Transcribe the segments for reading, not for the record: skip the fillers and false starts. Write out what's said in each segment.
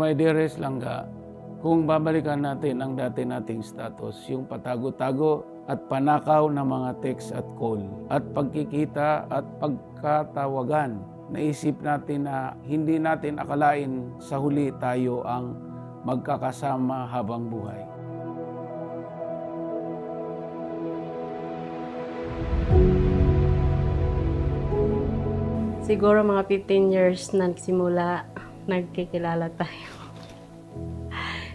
my dearest Langga, kung babalikan natin ang dati nating status, yung patago-tago at panakaw ng mga text at call, at pagkikita at pagkatawagan, naisip natin na hindi natin akalain sa huli tayo ang magkakasama habang buhay. Siguro mga 15 years na nagsimula, nagkikilala tayo.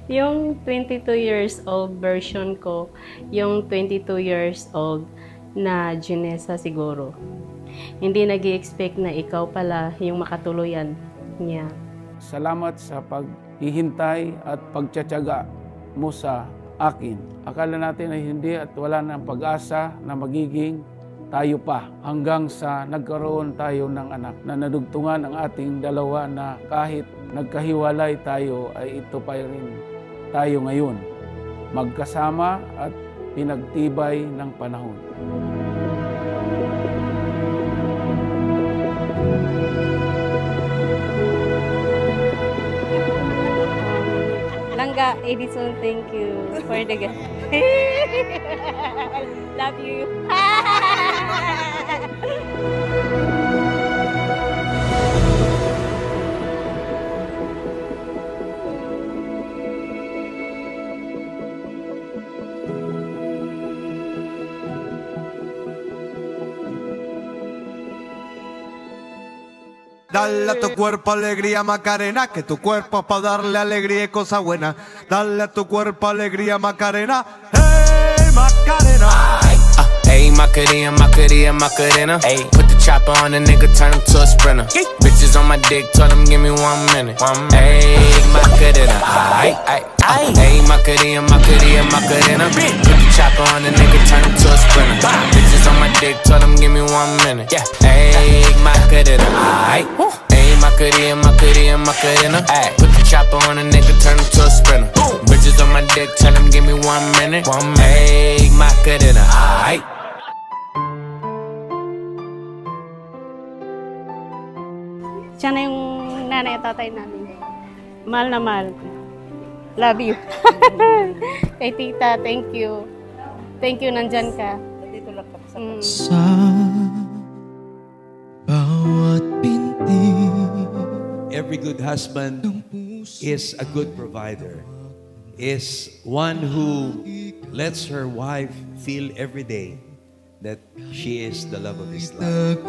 Yung 22 years old version ko, yung 22 years old na Junessa siguro. Hindi nag-i-expect na ikaw pala yung makatuluyan niya. Salamat sa paghihintay at pagtsatsaga mo sa akin. Akala natin ay hindi at wala ng pag-asa na magiging tayo pa hanggang sa nagkaroon tayo ng anak na nadugtungan ang ating dalawa na kahit nagkahiwalay tayo ay ito pa rin tayo ngayon, magkasama at pinagtibay ng panahon. Langga, Edison, thank you for the gift. Love you. Dale a tu cuerpo alegría, Macarena, que tu cuerpo es para darle alegría y cosa buena. Dale a tu cuerpo alegría, Macarena. Hey, Macarena. Ayy, Macarena, Macarena, Macarena. Ayy, put the chopper on the nigga, turn him to a sprinter. Bitches on my dick, told him give me 1 minute. Ayy, Macarena. Ayy, Macarena, Macarena, Macarena. Put the chopper on the nigga, turn him to a sprinter. Bitches on my dick, told him give me 1 minute. Ayy, Macarena. Ayy, Macarena, Macarena, Macarena. Ayy, put the chopper on the nigga, turn him to a sprinter. Bitches on my dick, tell him give me 1 minute. Ayy, Macarena. Siya na yung nanay at tatay namin. Mahal na mahal. Love you. Kay tita, thank you. Thank you, nandyan ka. Dito lang ka sa Sa bawat binti. Every good husband is a good provider. Is one who lets her wife feel every day that she is the love of his life.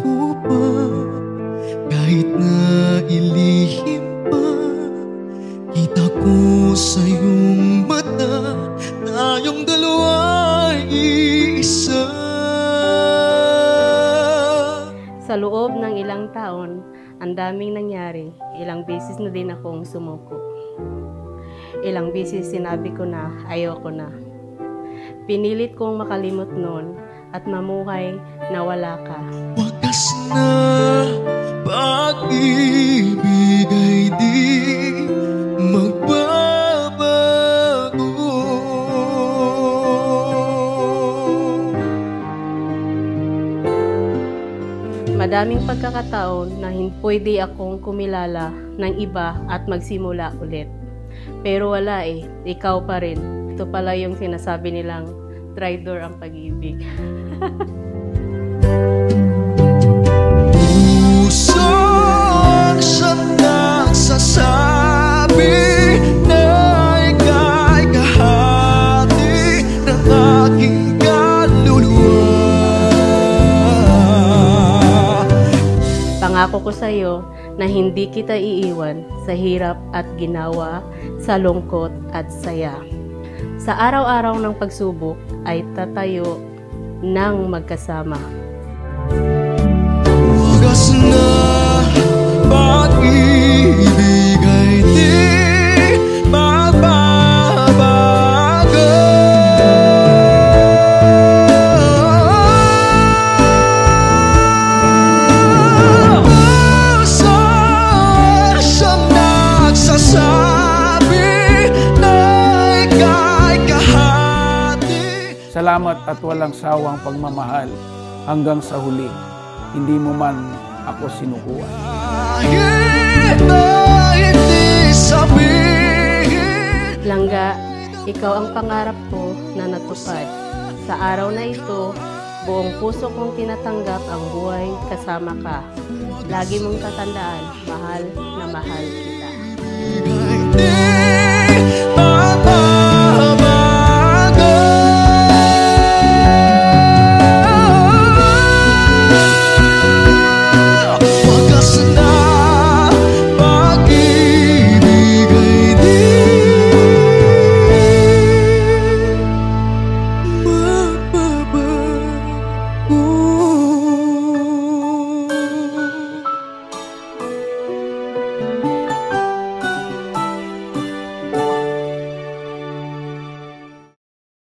Kahit na ilihim pa, kita ko sa iyong mata, tayong dalawa'y iisa. Sa loob ng ilang taon, ang daming nangyari. Ilang beses na din akong sumuko. Ilang beses sinabi ko na ayoko na. Pinilit kong makalimot noon at mamuhay na wala ka. Wagas na pag-ibig ay di magbabago. Madaming pagkakataon na pwede akong kumilala ng iba at magsimula ulit. Pero wala eh, ikaw pa rin. Ito pala yung sinasabi nilang traitor ang pag-ibig. Sabi na ika'y kahati ng aking kaluluwa. Pangako ko sa iyo na hindi kita iiwan sa hirap at ginawa, sa lungkot at saya. Sa araw-araw ng pagsubok ay tatayo ng magkasama. Wagas na pag-ibig ay di magbabago. Puso siyang nagsasabi na ika'y kahati. Salamat at walang sawang pagmamahal hanggang sa huli. Hindi mo man ako sinukuan. Kahit na hindi sabihin Langga, ikaw ang pangarap ko na natupad. Sa araw na ito, buong puso kong tinatanggap ang buhay kasama ka. Lagi mong tatandaan, mahal na mahal kita.